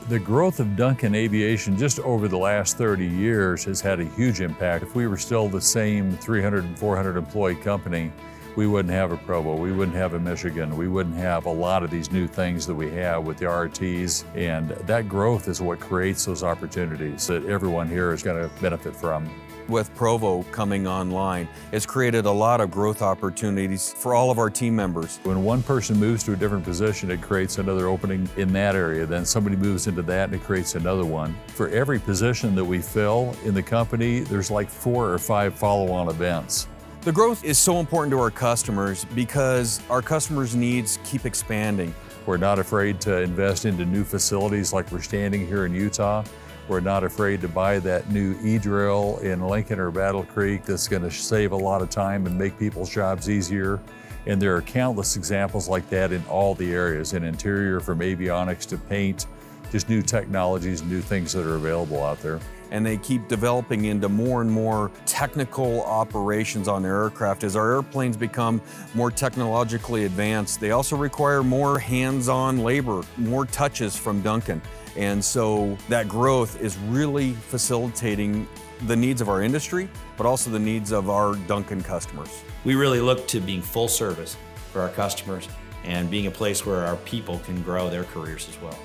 The growth of Duncan Aviation just over the last 30 years has had a huge impact. If we were still the same 300 and 400 employee company, we wouldn't have a Provo, we wouldn't have a Michigan, we wouldn't have a lot of these new things that we have with the RTs, and that growth is what creates those opportunities that everyone here is going to benefit from. With Provo coming online, it's created a lot of growth opportunities for all of our team members. When one person moves to a different position, it creates another opening in that area. Then somebody moves into that and it creates another one. For every position that we fill in the company, there's like 4 or 5 follow-on events. The growth is so important to our customers because our customers' needs keep expanding. We're not afraid to invest into new facilities like we're standing here in Utah. We're not afraid to buy that new E-drill in Lincoln or Battle Creek that's going to save a lot of time and make people's jobs easier. And there are countless examples like that in all the areas, in interior, from avionics to paint, just new technologies, new things that are available out there. And they keep developing into more and more technical operations on their aircraft. As our airplanes become more technologically advanced, they also require more hands-on labor, more touches from Duncan. And so that growth is really facilitating the needs of our industry, but also the needs of our Duncan customers. We really look to being full service for our customers and being a place where our people can grow their careers as well.